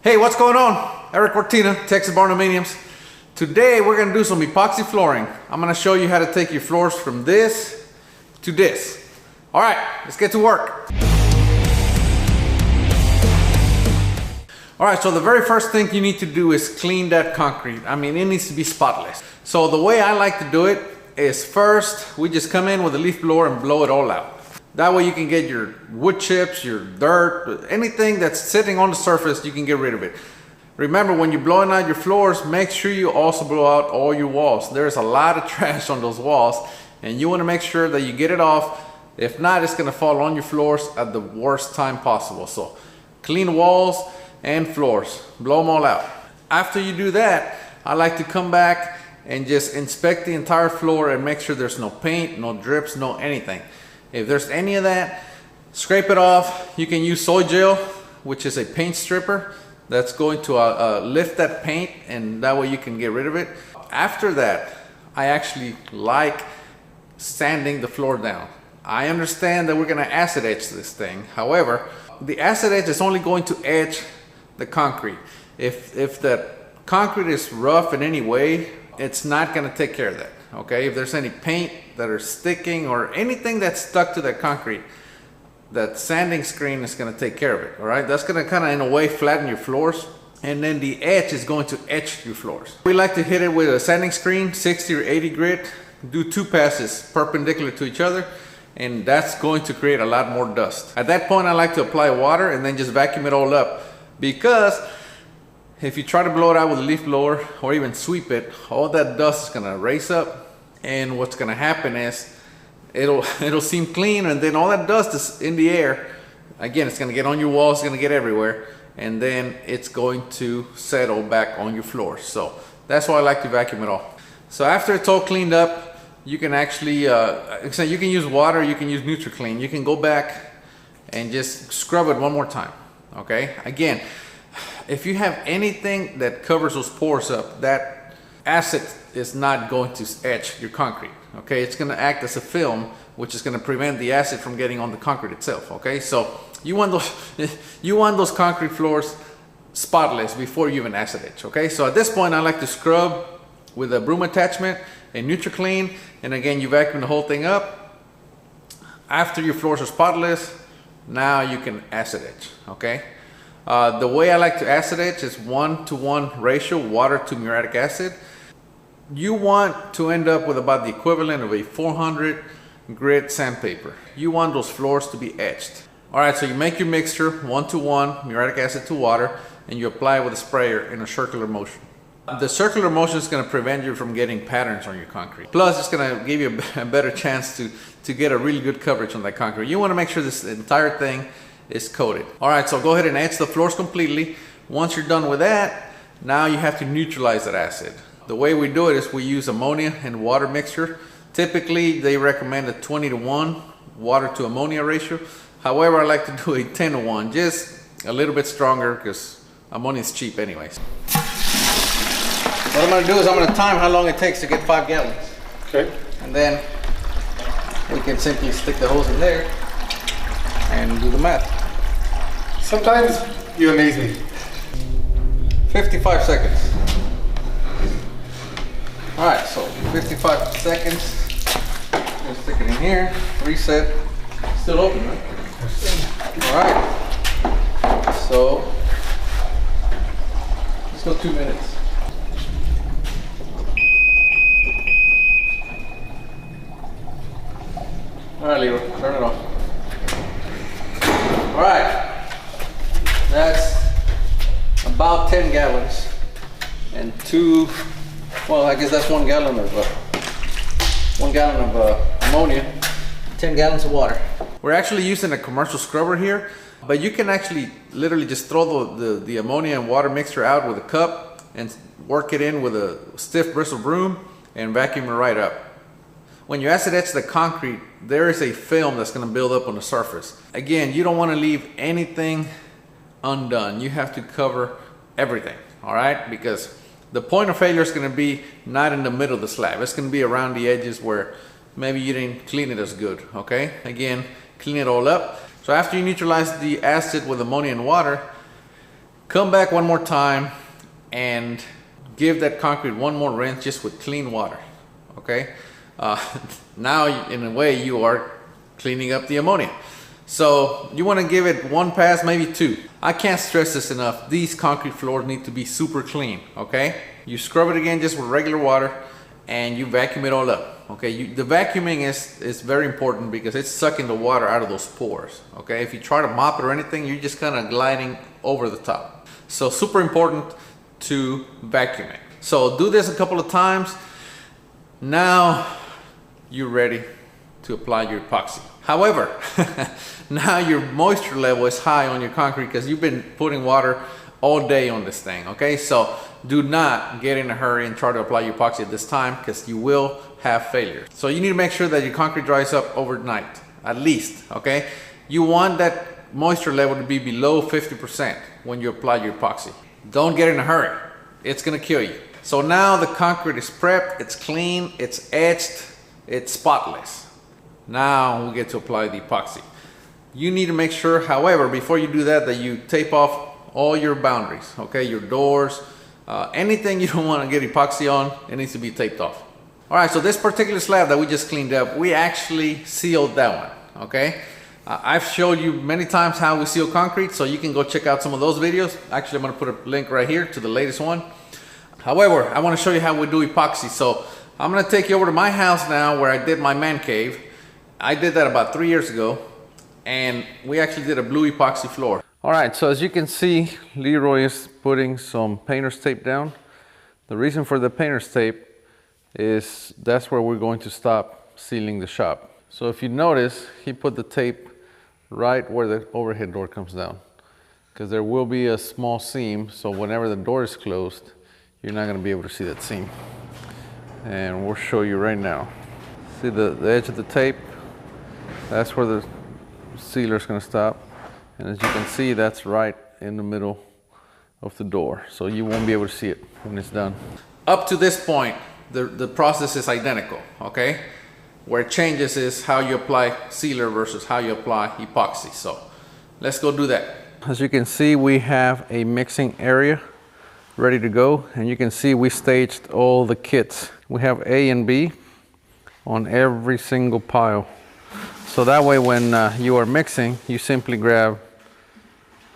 Hey, what's going on? Eric Cortina, Texas Barnuminiums. Today we're going to do some epoxy flooring. I'm going to show you how to take your floors from this to this. All right, let's get to work. All right, so the very first thing you need to do is clean that concrete. I mean, it needs to be spotless. So the way I like to do it is first, we just come in with a leaf blower and blow it all out. That way you can get your wood chips, your dirt, anything that's sitting on the surface, you can get rid of it. Remember, when you're blowing out your floors, make sure you also blow out all your walls. There's a lot of trash on those walls, and you want to make sure that you get it off. If not, it's going to fall on your floors at the worst time possible. So clean walls and floors, blow them all out. After you do that, I like to come back and just inspect the entire floor and make sure there's no paint, no drips, no anything. If there's any of that, scrape it off. You can use soy gel, which is a paint stripper that's going to lift that paint, and that way you can get rid of it. After that, I actually like sanding the floor down. I understand that we're gonna acid etch this thing. However, the acid etch is only going to etch the concrete. If that concrete is rough in any way, it's not gonna take care of that. Okay, if there's any paint that are sticking or anything that's stuck to that concrete, that sanding screen is going to take care of it. All right, that's going to kind of in a way flatten your floors, and then the etch is going to etch your floors. We like to hit it with a sanding screen, 60 or 80 grit. Do 2 passes perpendicular to each other, and that's going to create a lot more dust. At that point, I like to apply water and then just vacuum it all up, because if you try to blow it out with a leaf blower or even sweep it, all that dust is going to race up. And what's going to happen is it'll seem clean, and then all that dust is in the air. Again, it's going to get on your walls, it's going to get everywhere, and then it's going to settle back on your floors. So that's why I like to vacuum it off. So after it's all cleaned up, you can actually you can use water, you can use NutriClean. You can go back and just scrub it one more time. Okay, again, if you have anything that covers those pores up, that acid is not going to etch your concrete. Okay, it's going to act as a film, which is going to prevent the acid from getting on the concrete itself. Okay, so you want those concrete floors spotless before you even acid etch. Okay, so at this point I like to scrub with a broom attachment and NutriClean, and again you vacuum the whole thing up. After your floors are spotless, now you can acid etch. Okay, the way I like to acid etch is 1-to-1 ratio, water to muriatic acid. You want to end up with about the equivalent of a 400 grit sandpaper. You want those floors to be etched. All right, so you make your mixture 1-to-1, muriatic acid to water, and you apply it with a sprayer in a circular motion. The circular motion is going to prevent you from getting patterns on your concrete. Plus, it's going to give you a better chance to get a really good coverage on that concrete. You want to make sure this entire thing is coated. All right, so go ahead and etch the floors completely. Once you're done with that, now you have to neutralize that acid. The way we do it is we use ammonia and water mixture. Typically, they recommend a 20-to-1 water to ammonia ratio. However, I like to do a 10-to-1, just a little bit stronger because ammonia is cheap anyways. What I'm going to do is I'm going to time how long it takes to get 5 gallons. Okay. And then we can simply stick the hose in there and do the math. Sometimes you amaze me. 55 seconds. All right, so 55 seconds. Just stick it in here, reset. Still open, right? All right. So let's go 2 minutes. All right, Leo, turn it off. All right. That's about 10 gallons and well, I guess that's 1 gallon of ammonia, 10 gallons of water. We're actually using a commercial scrubber here, but you can actually literally just throw the ammonia and water mixture out with a cup and work it in with a stiff bristle broom and vacuum it right up. When you acid etch the concrete, there is a film that's going to build up on the surface. Again, you don't want to leave anything undone. You have to cover everything, all right? Because the point of failure is going to be not in the middle of the slab. It's going to be around the edges where maybe you didn't clean it as good. Okay, again, clean it all up. So after you neutralize the acid with ammonia and water, Come back one more time and give that concrete one more rinse just with clean water, okay? Now in a way you are cleaning up the ammonia. So you want to give it one pass, maybe two. I can't stress this enough. These concrete floors need to be super clean, okay? You scrub it again just with regular water and you vacuum it all up, okay? The vacuuming is very important because it's sucking the water out of those pores, okay? If you try to mop it or anything, you're just kind of gliding over the top. So super important to vacuum it. So do this a couple of times. Now you're ready to apply your epoxy. However, now your moisture level is high on your concrete because you've been putting water all day on this thing, okay? So do not get in a hurry and try to apply your epoxy at this time because you will have failure. So you need to make sure that your concrete dries up overnight, at least, okay? You want that moisture level to be below 50% when you apply your epoxy. Don't get in a hurry. It's gonna kill you. So now the concrete is prepped, it's clean, it's etched, it's spotless. Now we get to apply the epoxy. You need to make sure, however, before you do that you tape off all your boundaries, okay? Your doors, anything you don't want to get epoxy on, it needs to be taped off. All right, so this particular slab that we just cleaned up, we actually sealed that one, okay? I've showed you many times how we seal concrete, so you can go check out some of those videos. Actually, I'm gonna put a link right here to the latest one. However, I wanna show you how we do epoxy. So I'm gonna take you over to my house now where I did my man cave. I did that about 3 years ago, and we actually did a blue epoxy floor. All right, so as you can see, Leroy is putting some painter's tape down. The reason for the painter's tape is that's where we're going to stop sealing the shop. So if you notice, he put the tape right where the overhead door comes down, because there will be a small seam, so whenever the door is closed, you're not going to be able to see that seam. And we'll show you right now. See the edge of the tape? That's where the sealer is going to stop. And as you can see, that's right in the middle of the door. So you won't be able to see it when it's done. Up to this point, the process is identical, okay? Where it changes is how you apply sealer versus how you apply epoxy. So let's go do that. As you can see, we have a mixing area ready to go. And you can see we staged all the kits. We have A and B on every single pile. So that way when you are mixing, you simply grab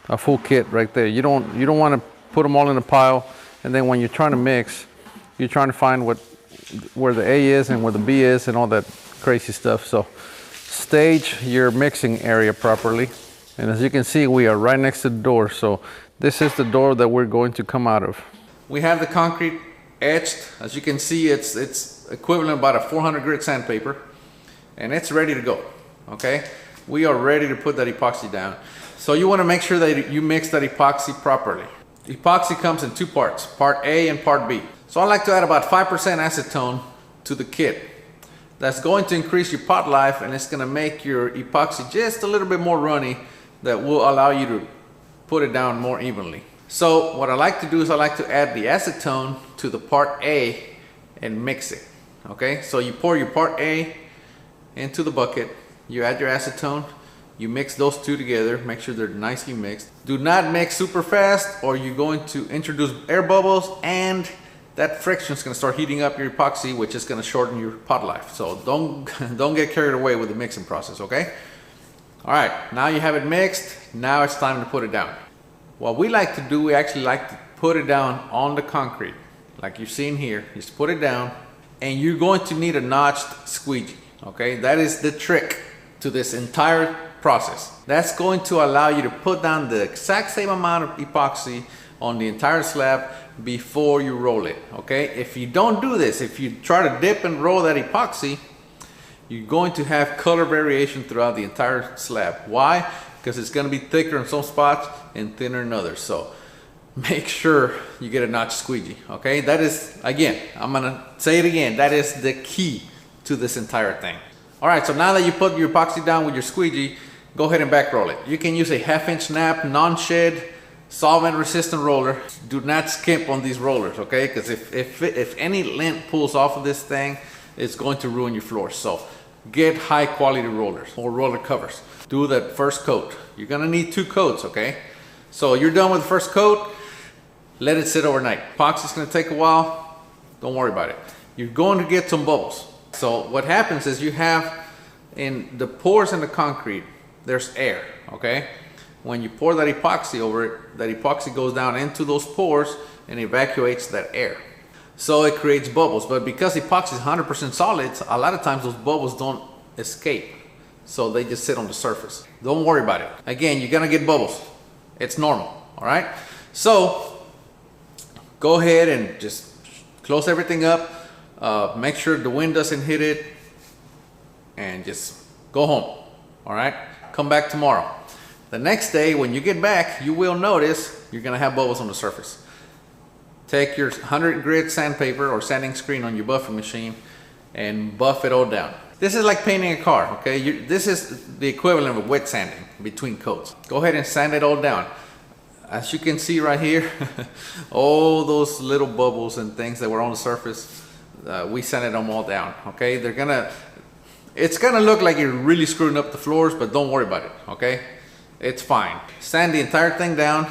a full kit right there. You don't want to put them all in a pile, and then when you're trying to mix, you're trying to find where the A is and where the B is and all that crazy stuff. So stage your mixing area properly. And as you can see, we are right next to the door. So this is the door that we're going to come out of. We have the concrete etched. As you can see, it's equivalent about a 400 grit sandpaper, and it's ready to go. Okay, we are ready to put that epoxy down. So you want to make sure that you mix that epoxy properly. Epoxy comes in two parts, part A and part B. So I like to add about 5% acetone to the kit. That's going to increase your pot life, and it's going to make your epoxy just a little bit more runny. That will allow you to put it down more evenly. So what I like to do is I like to add the acetone to the part A and mix it. Okay, so you pour your part A into the bucket, you add your acetone, you mix those two together, make sure they're nicely mixed. Do not mix super fast or you're going to introduce air bubbles, and that friction is going to start heating up your epoxy, which is going to shorten your pot life. So don't get carried away with the mixing process, okay? All right, now you have it mixed, now it's time to put it down. What we like to do, we actually like to put it down on the concrete, like you've seen here. Just put it down, and you're going to need a notched squeegee. Okay, that is the trick to this entire process. That's going to allow you to put down the exact same amount of epoxy on the entire slab before you roll it. Okay, if you don't do this, if you try to dip and roll that epoxy, you're going to have color variation throughout the entire slab. Why? Because it's going to be thicker in some spots and thinner in others. So make sure you get a notched squeegee. Okay, that is, again, I'm gonna say it again, that is the key to this entire thing. All right, so now that you put your epoxy down with your squeegee, go ahead and back roll it. You can use a 1/2 inch snap, non-shed, solvent resistant roller. Do not skimp on these rollers, okay? Because if any lint pulls off of this thing, it's going to ruin your floor. So get high quality rollers or roller covers. Do that first coat. You're gonna need 2 coats, okay? So you're done with the first coat, let it sit overnight. Epoxy's gonna take a while, don't worry about it. You're going to get some bubbles. So what happens is you have in the pores in the concrete, there's air, okay? When you pour that epoxy over it, that epoxy goes down into those pores and evacuates that air. So it creates bubbles, but because epoxy is 100% solid, a lot of times those bubbles don't escape. So they just sit on the surface. Don't worry about it. Again, you're gonna get bubbles. It's normal, all right? So go ahead and just close everything up. Make sure the wind doesn't hit it and just go home, all right? Come back tomorrow. The next day, when you get back, you will notice you're gonna have bubbles on the surface. Take your 100 grit sandpaper or sanding screen on your buffing machine and buff it all down. This is like painting a car, okay? This is the equivalent of wet sanding between coats. Go ahead and sand it all down. As you can see right here, all those little bubbles and things that were on the surface, we sanded them all down, okay? It's gonna look like you're really screwing up the floors, but don't worry about it, okay? It's fine. Sand the entire thing down,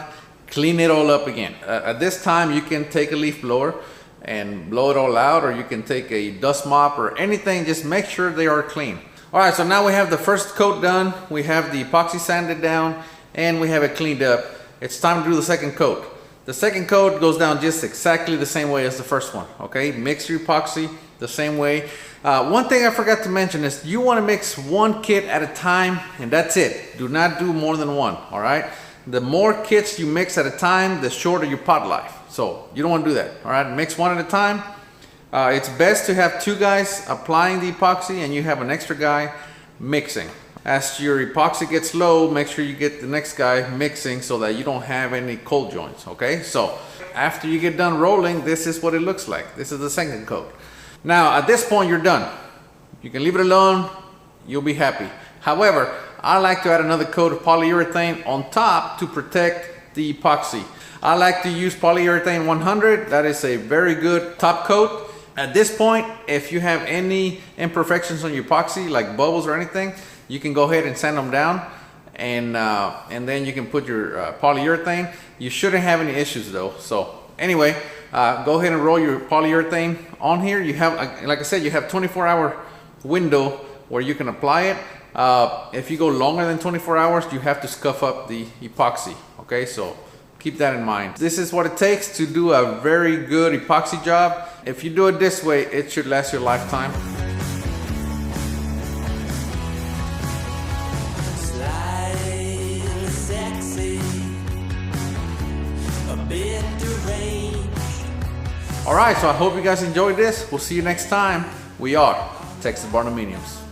clean it all up again. At this time, you can take a leaf blower and blow it all out, or you can take a dust mop or anything, just make sure they are clean. All right, so now we have the first coat done, we have the epoxy sanded down, and we have it cleaned up. It's time to do the second coat. The second coat goes down just exactly the same way as the first one, okay? Mix your epoxy the same way. One thing I forgot to mention is you want to mix one kit at a time, and that's it. Do not do more than one, all right? The more kits you mix at a time, the shorter your pot life. So you don't want to do that, all right? Mix one at a time. It's best to have two guys applying the epoxy and you have an extra guy mixing. As your epoxy gets low, make sure you get the next guy mixing so that you don't have any cold joints, okay? So after you get done rolling, this is what it looks like. This is the second coat. Now at this point, you're done. You can leave it alone, you'll be happy. However, I like to add another coat of polyurethane on top to protect the epoxy. I like to use polyurethane 100. That is a very good top coat. At this point, if you have any imperfections on your epoxy, like bubbles or anything, you can go ahead and sand them down, and then you can put your polyurethane. You shouldn't have any issues though. So anyway, go ahead and roll your polyurethane on here. You have, like I said, you have 24-hour window where you can apply it. If you go longer than 24 hours, you have to scuff up the epoxy, okay? So keep that in mind. This is what it takes to do a very good epoxy job. If you do it this way, it should last your lifetime. All right, so I hope you guys enjoyed this. We'll see you next time. We are Texas Barnuminiums.